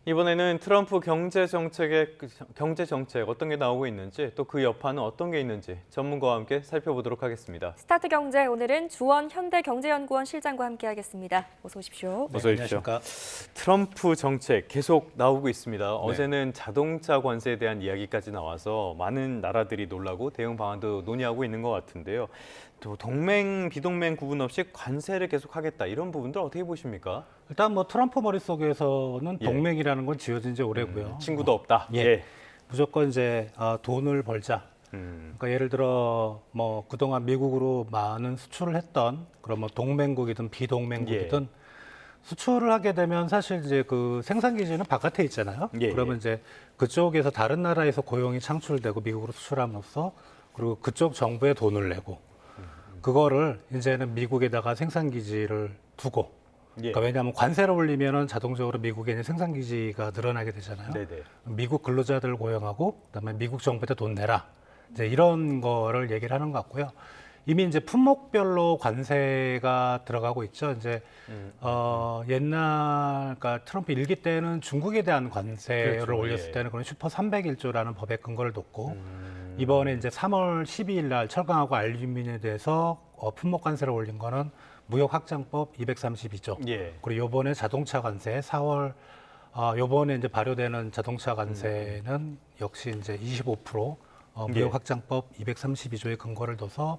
이번에는 트럼프 경제 정책 어떤 게 나오고 있는지 또 그 여파는 어떤 게 있는지 전문가와 함께 살펴보도록 하겠습니다. 스타트 경제 오늘은 주원 현대경제연구원 실장과 함께하겠습니다. 어서 오십시오. 어서 오십시오. 트럼프 정책 계속 나오고 있습니다. 어제는 자동차 관세에 대한 이야기까지 나와서 많은 나라들이 놀라고 대응 방안도 논의하고 있는 것 같은데요. 또 동맹, 비동맹 구분 없이 관세를 계속하겠다 이런 부분들 어떻게 보십니까? 일단 뭐 트럼프 머릿속에서는 동맹이라는 건 지어진 지 오래고요. 친구도 없다. 예. 무조건 이제 돈을 벌자. 그러니까 예를 들어 뭐 그동안 미국으로 많은 수출을 했던 그런 뭐 동맹국이든 비동맹국이든 수출을 하게 되면 사실 이제 그 생산 기지는 바깥에 있잖아요. 그러면 이제 그쪽에서 다른 나라에서 고용이 창출되고 미국으로 수출함으로써 그리고 그쪽 정부에 돈을 내고 그거를 이제는 미국에다가 생산 기지를 두고 그러니까 왜냐하면 관세를 올리면은 자동적으로 미국에 있는 생산 기지가 늘어나게 되잖아요. 미국 근로자들 고용하고 그다음에 미국 정부에 돈 내라. 이제 이런 거를 얘기를 하는 것 같고요. 이미 이제 품목별로 관세가 들어가고 있죠. 이제 옛날 그러니까 트럼프 일기 때는 중국에 대한 관세를 올렸을 때는 그런 슈퍼 301조라는 법의 근거를 뒀고 이번에 이제 3월 12일 날 철강하고 알루미늄에 대해서 품목 관세를 올린 거는 무역 확장법 232조. 그리고 요번에 자동차 관세 4월 요번에 이제 발효되는 자동차 관세는 역시 이제 25% 무역 확장법 232조의 근거를 둬서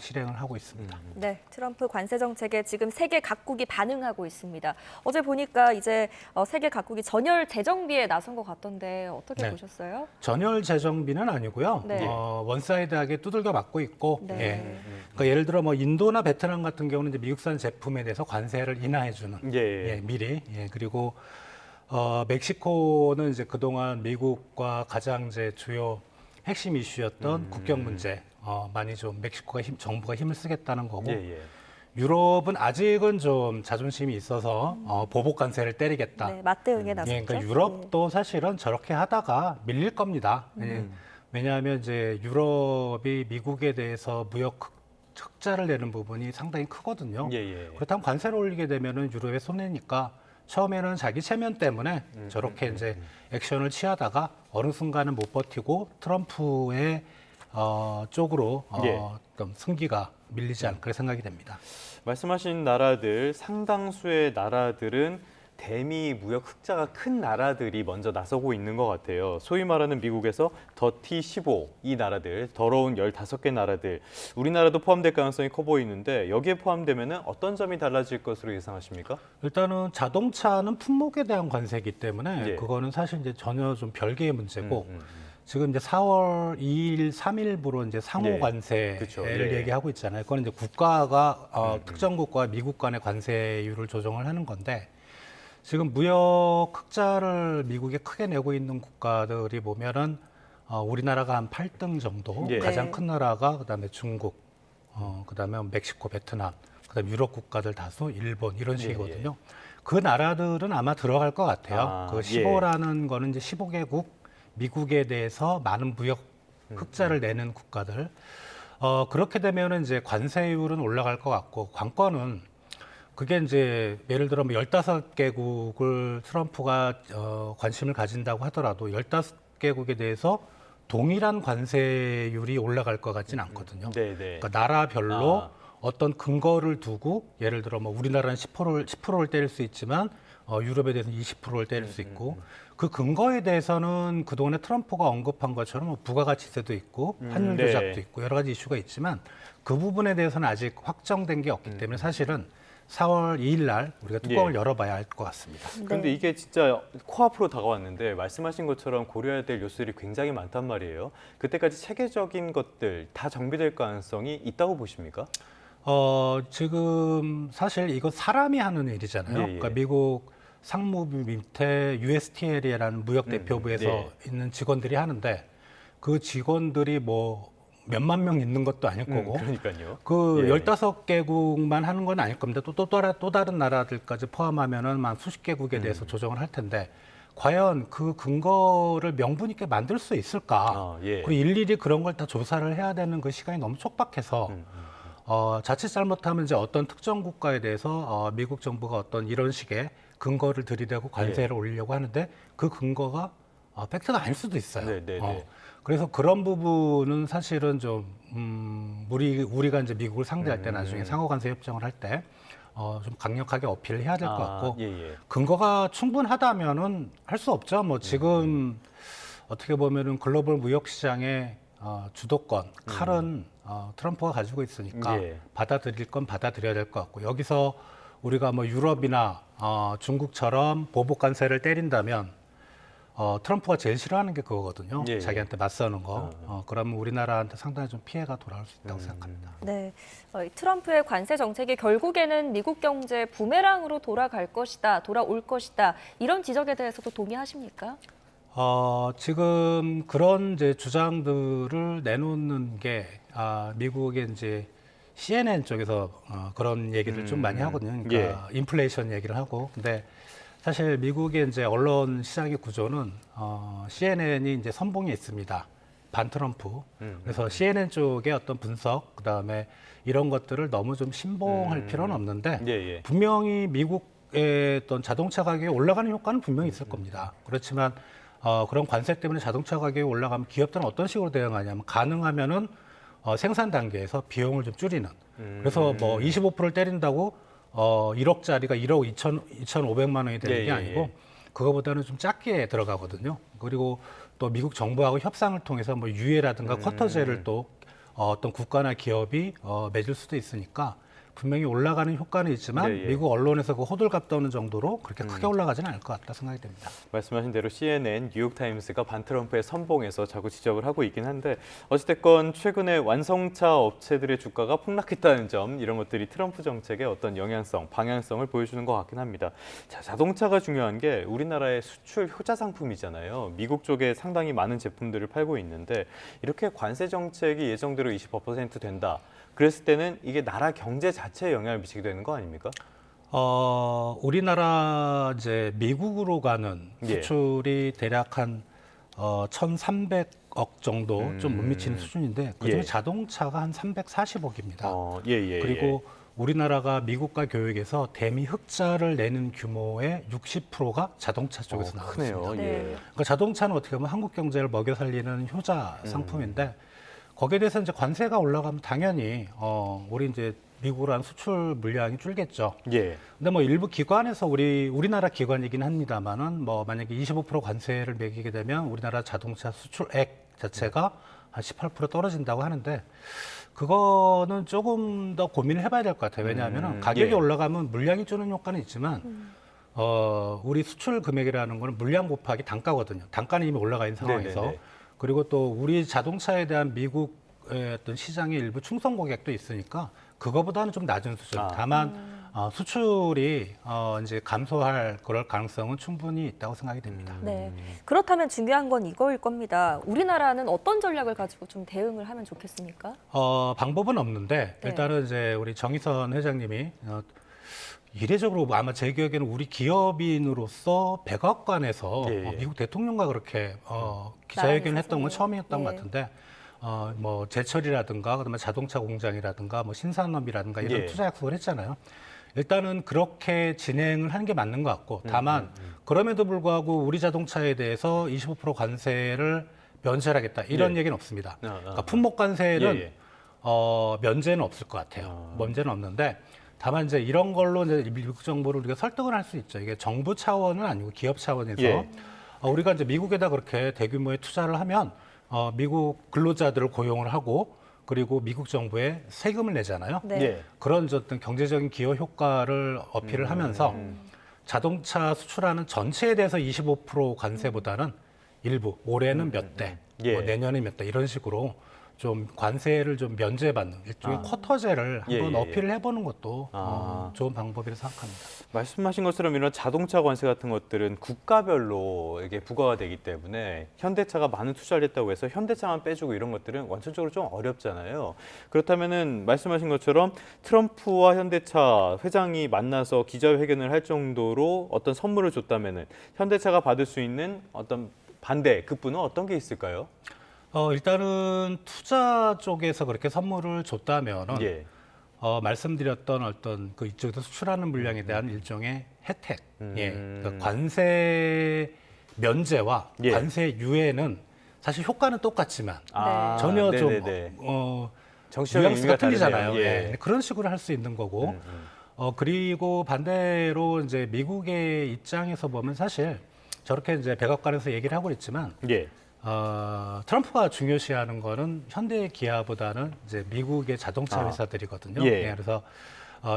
실행을 하고 있습니다. 네, 트럼프 관세 정책에 지금 세계 각국이 반응하고 있습니다. 어제 보니까 이제 세계 각국이 전열 재정비에 나선 것 같던데 어떻게 보셨어요? 전열 재정비는 아니고요. 원사이드하게 두들겨 맞고 있고, 그러니까 예를 들어 뭐 인도나 베트남 같은 경우는 이제 미국산 제품에 대해서 관세를 인하해주는 미리. 그리고 멕시코는 이제 그동안 미국과 가장 이제 주요 핵심 이슈였던 국경 문제. 많이 좀 멕시코가 정부가 힘을 쓰겠다는 거고 유럽은 아직은 좀 자존심이 있어서 보복 관세를 때리겠다. 맞대응에 나섰죠. 그러니까 유럽도 사실은 저렇게 하다가 밀릴 겁니다. 왜냐하면 이제 유럽이 미국에 대해서 무역 흑자를 내는 부분이 상당히 크거든요. 그렇다면 관세를 올리게 되면은 유럽에 손해니까 처음에는 자기 체면 때문에 저렇게 이제 액션을 취하다가 어느 순간은 못 버티고 트럼프의 쪽으로 좀 승기가 밀리지 않을까 생각이 됩니다. 말씀하신 나라들 상당수의 나라들은 대미 무역 흑자가 큰 나라들이 먼저 나서고 있는 것 같아요. 소위 말하는 미국에서 더티 15 이 나라들, 더러운 15개 나라들, 우리나라도 포함될 가능성이 커 보이는데 여기에 포함되면 어떤 점이 달라질 것으로 예상하십니까? 일단은 자동차는 품목에 대한 관세이기 때문에 그거는 사실 이제 전혀 좀 별개의 문제고 지금 이제 4월 2일, 3일부로 이제 상호 관세를 얘기하고 있잖아요. 그건 이제 국가가 특정 국가와 미국 간의 관세율을 조정을 하는 건데 지금 무역 흑자를 미국에 크게 내고 있는 국가들이 보면은 우리나라가 한 8등 정도, 가장 큰 나라가 그다음에 중국, 그다음에 멕시코, 베트남, 그다음에 유럽 국가들 다수, 일본 이런 식이거든요. 그 나라들은 아마 들어갈 것 같아요. 그 15라는 거는 이제 15개국 미국에 대해서 많은 무역 흑자를 내는 국가들. 그렇게 되면은 이제 관세율은 올라갈 것 같고 관건은 그게 이제 예를 들어 뭐 15개국을 트럼프가 관심을 가진다고 하더라도 15개국에 대해서 동일한 관세율이 올라갈 것 같지는 않거든요. 그러니까 나라별로 어떤 근거를 두고 예를 들어 뭐 우리나라는 10%를 때릴 수 있지만 유럽에 대해서는 20%를 때릴 수 있고 그 근거에 대해서는 그동안에 트럼프가 언급한 것처럼 뭐 부가가치세도 있고 환율 조작도 있고 여러 가지 이슈가 있지만 그 부분에 대해서는 아직 확정된 게 없기 때문에 사실은 4월 2일 날 우리가 뚜껑을 열어봐야 할 것 같습니다. 그런데 이게 진짜 코앞으로 다가왔는데 말씀하신 것처럼 고려해야 될 요소들이 굉장히 많단 말이에요. 그때까지 체계적인 것들 다 정비될 가능성이 있다고 보십니까? 지금 사실 이거 사람이 하는 일이잖아요. 그러니까 미국 상무부 밑에 USTL이라는 무역 대표부에서 있는 직원들이 하는데 그 직원들이 뭐 몇만 명 있는 것도 아닐 거고 그 15개국만 하는 건 아닐 겁니다. 또 다른 나라들까지 포함하면은 만 수십 개국에 대해서 조정을 할 텐데 과연 그 근거를 명분 있게 만들 수 있을까? 그리고 일일이 그런 걸 다 조사를 해야 되는 그 시간이 너무 촉박해서 자칫 잘못하면 이제 어떤 특정 국가에 대해서 미국 정부가 어떤 이런 식의 근거를 들이대고 관세를 올리려고 하는데 그 근거가 팩트가 아닐 수도 있어요. 그래서 그런 부분은 사실은 좀 우리가 이제 미국을 상대할 때 나중에 상호 관세 협정을 할 때 좀 강력하게 어필을 해야 될 것 같고 근거가 충분하다면은 할 수 없죠. 뭐 지금 어떻게 보면은 글로벌 무역 시장의 주도권 칼은 트럼프가 가지고 있으니까 받아들일 건 받아들여야 될 것 같고 여기서 우리가 뭐 유럽이나 중국처럼 보복 관세를 때린다면 트럼프가 제일 싫어하는 게 그거거든요. 자기한테 맞서는 거. 그러면 우리나라한테 상당히 좀 피해가 돌아올 수 있다고 생각합니다. 네, 트럼프의 관세 정책이 결국에는 미국 경제 부메랑으로 돌아올 것이다. 이런 지적에 대해서도 동의하십니까? 지금 그런 이제 주장들을 내놓는 게 미국의 이제 CNN 쪽에서 그런 얘기를 좀 많이 하거든요. 그러니까 인플레이션 얘기를 하고. 근데 사실 미국의 이제 언론 시장의 구조는 CNN이 이제 선봉에 있습니다. 반 트럼프. 그래서 CNN 쪽의 어떤 분석, 그다음에 이런 것들을 너무 좀 신봉할 필요는 없는데 분명히 미국의 어떤 자동차 가격이 올라가는 효과는 분명히 있을 겁니다. 그렇지만 그런 관세 때문에 자동차 가격이 올라가면 기업들은 어떤 식으로 대응하냐면 가능하면은 생산 단계에서 비용을 좀 줄이는. 그래서 뭐 25%를 때린다고 1억짜리가 1억 2,500만 원이 되는 게 아니고 그거보다는 좀 작게 들어가거든요. 그리고 또 미국 정부하고 협상을 통해서 뭐 유예라든가 쿼터제를 또 어떤 국가나 기업이 맺을 수도 있으니까 분명히 올라가는 효과는 있지만 미국 언론에서 그 호들갑 떠는 정도로 그렇게 크게 올라가지는 않을 것 같다 생각이 됩니다. 말씀하신 대로 CNN, 뉴욕타임스가 반 트럼프의 선봉에서 자꾸 지적을 하고 있긴 한데 어찌됐건 최근에 완성차 업체들의 주가가 폭락했다는 점 이런 것들이 트럼프 정책의 어떤 영향성, 방향성을 보여주는 것 같긴 합니다. 자, 자동차가 중요한 게 우리나라의 수출 효자 상품이잖아요. 미국 쪽에 상당히 많은 제품들을 팔고 있는데 이렇게 관세 정책이 예정대로 25% 된다. 그랬을 때는 이게 나라 경제 자체에 영향을 미치게 되는 거 아닙니까? 우리나라 이제 미국으로 가는 수출이 대략 한 1,300억 정도 좀 못 미치는 수준인데 그중에 자동차가 한 340억입니다. 그리고 우리나라가 미국과 교역에서 대미 흑자를 내는 규모의 60%가 자동차 쪽에서 나왔습니다. 그러니까 자동차는 어떻게 보면 한국 경제를 먹여 살리는 효자 상품인데 거기에 대해서 이제 관세가 올라가면 당연히 우리 이제 미국으로 한 수출 물량이 줄겠죠. 근데 뭐 일부 기관에서 우리나라 기관이긴 합니다만은 뭐 만약에 25% 관세를 매기게 되면 우리나라 자동차 수출액 자체가 한 18% 떨어진다고 하는데 그거는 조금 더 고민을 해봐야 될 것 같아요. 왜냐하면 가격이 올라가면 물량이 주는 효과는 있지만 우리 수출 금액이라는 거는 물량 곱하기 단가거든요. 단가는 이미 올라가 있는 상황에서. 그리고 또 우리 자동차에 대한 미국의 어떤 시장의 일부 충성 고객도 있으니까 그거보다는 좀 낮은 수준. 다만 수출이 이제 감소할 그럴 가능성은 충분히 있다고 생각이 됩니다. 네. 그렇다면 중요한 건 이거일 겁니다. 우리나라는 어떤 전략을 가지고 좀 대응을 하면 좋겠습니까? 방법은 없는데 일단은 이제 우리 정의선 회장님이 이례적으로 아마 제 기억에는 우리 기업인으로서 백악관에서 미국 대통령과 그렇게 기자회견을 했던 건 처음이었던 것 같은데 뭐 제철이라든가 그다음에 자동차 공장이라든가 뭐 신산업이라든가 이런 투자 약속을 했잖아요. 일단은 그렇게 진행을 하는 게 맞는 것 같고 다만 그럼에도 불구하고 우리 자동차에 대해서 25% 관세를 면제하겠다 이런 얘기는 없습니다. 그러니까 품목 관세는 면제는 없을 것 같아요. 면제는 없는데 다만 이제 이런 걸로 이제 미국 정부를 우리가 설득을 할 수 있죠. 이게 정부 차원은 아니고 기업 차원에서 우리가 이제 미국에다 그렇게 대규모의 투자를 하면 미국 근로자들을 고용을 하고 그리고 미국 정부에 세금을 내잖아요. 그런 어떤 경제적인 기여 효과를 어필을 하면서 자동차 수출하는 전체에 대해서 25% 관세보다는 일부 올해는 몇 대, 뭐 내년에 몇 대 이런 식으로 좀 관세를 좀 면제받는 일종의 쿼터제를 한번 어필을 해보는 것도 좋은 방법이라고 생각합니다. 말씀하신 것처럼 이런 자동차 관세 같은 것들은 국가별로 이게 부과가 되기 때문에 현대차가 많은 투자를 했다고 해서 현대차만 빼주고 이런 것들은 원천적으로 좀 어렵잖아요. 그렇다면은 말씀하신 것처럼 트럼프와 현대차 회장이 만나서 기자회견을 할 정도로 어떤 선물을 줬다면은 현대차가 받을 수 있는 어떤 반대 급부는 어떤 게 있을까요? 일단은 투자 쪽에서 그렇게 선물을 줬다면은 말씀드렸던 어떤 그 이쪽에서 수출하는 물량에 대한 일종의 혜택, 그러니까 관세 면제와 예. 관세 유예는 사실 효과는 똑같지만 전혀 네네네. 좀 정치적인 뉘앙스가 의미가 틀리잖아요. 다르네요. 예. 그런 식으로 할 수 있는 거고, 그리고 반대로 이제 미국의 입장에서 보면 사실 저렇게 이제 백악관에서 얘기를 하고 있지만, 예. 트럼프가 중요시하는 거는 현대 기아보다는 이제 미국의 자동차 회사들이거든요. 예. 그래서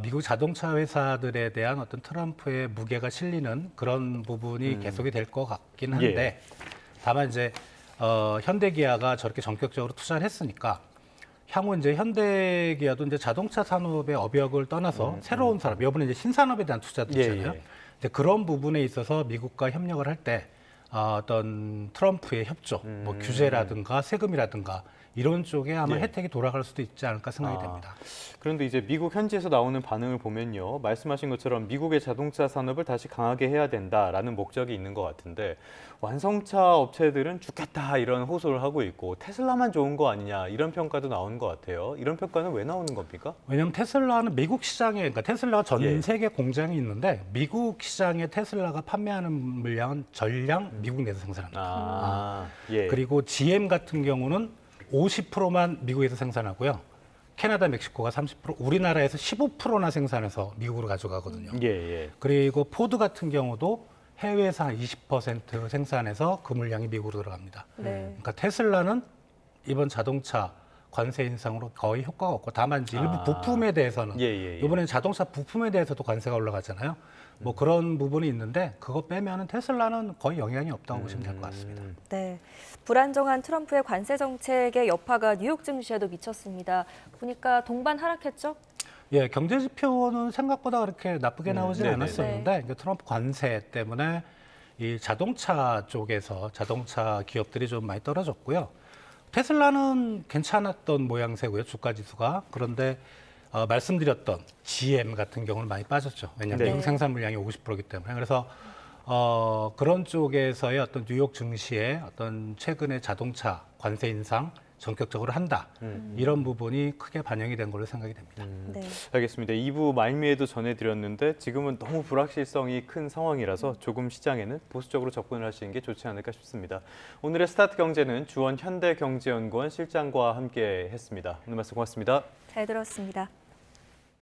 미국 자동차 회사들에 대한 어떤 트럼프의 무게가 실리는 그런 부분이 계속이 될 것 같긴 한데, 다만 이제 현대 기아가 저렇게 전격적으로 투자를 했으니까 향후 이제 현대 기아도 이제 자동차 산업의 업역을 떠나서 새로운 산업, 이번에 이제 신산업에 대한 투자도 있잖아요. 이제 그런 부분에 있어서 미국과 협력을 할 때 어떤 트럼프의 협조, 뭐 규제라든가 세금이라든가 이런 쪽에 아마 혜택이 돌아갈 수도 있지 않을까 생각이 됩니다. 그런데 이제 미국 현지에서 나오는 반응을 보면요. 말씀하신 것처럼 미국의 자동차 산업을 다시 강하게 해야 된다라는 목적이 있는 것 같은데 완성차 업체들은 죽겠다 이런 호소를 하고 있고 테슬라만 좋은 거 아니냐 이런 평가도 나오는 것 같아요. 이런 평가는 왜 나오는 겁니까? 왜냐하면 테슬라는 미국 시장에, 그러니까 테슬라가 전 세계 공장이 있는데 미국 시장에 테슬라가 판매하는 물량은 전량 미국 내에서 생산합니다. 그리고 GM 같은 경우는 50%만 미국에서 생산하고요. 캐나다, 멕시코가 30%, 우리나라에서 15%나 생산해서 미국으로 가져가거든요. 그리고 포드 같은 경우도 해외에서 한 20% 생산해서 그 물량이 미국으로 들어갑니다. 그러니까 테슬라는 이번 자동차 관세 인상으로 거의 효과가 없고 다만 이제 일부 부품에 대해서는 이번에는 자동차 부품에 대해서도 관세가 올라가잖아요. 뭐 그런 부분이 있는데 그거 빼면은 테슬라는 거의 영향이 없다고 보시면 될 것 같습니다. 네, 불안정한 트럼프의 관세 정책의 여파가 뉴욕 증시에도 미쳤습니다. 보니까 동반 하락했죠? 예, 경제 지표는 생각보다 그렇게 나쁘게 나오진 않았었는데 이제 트럼프 관세 때문에 이 자동차 쪽에서 자동차 기업들이 좀 많이 떨어졌고요. 테슬라는 괜찮았던 모양새고요, 주가 지수가. 그런데 말씀드렸던 GM 같은 경우는 많이 빠졌죠. 왜냐하면 미국 생산 물량이 50%이기 때문에. 그래서 그런 쪽에서의 어떤 뉴욕 증시의 어떤 최근의 자동차 관세 인상 전격적으로 한다. 이런 부분이 크게 반영이 된 걸로 생각이 됩니다. 알겠습니다. 2부 말미에도 전해드렸는데 지금은 너무 불확실성이 큰 상황이라서 조금 시장에는 보수적으로 접근을 하시는 게 좋지 않을까 싶습니다. 오늘의 스타트 경제는 주원 현대경제연구원 실장과 함께 했습니다. 오늘 말씀 고맙습니다. 잘 들었습니다.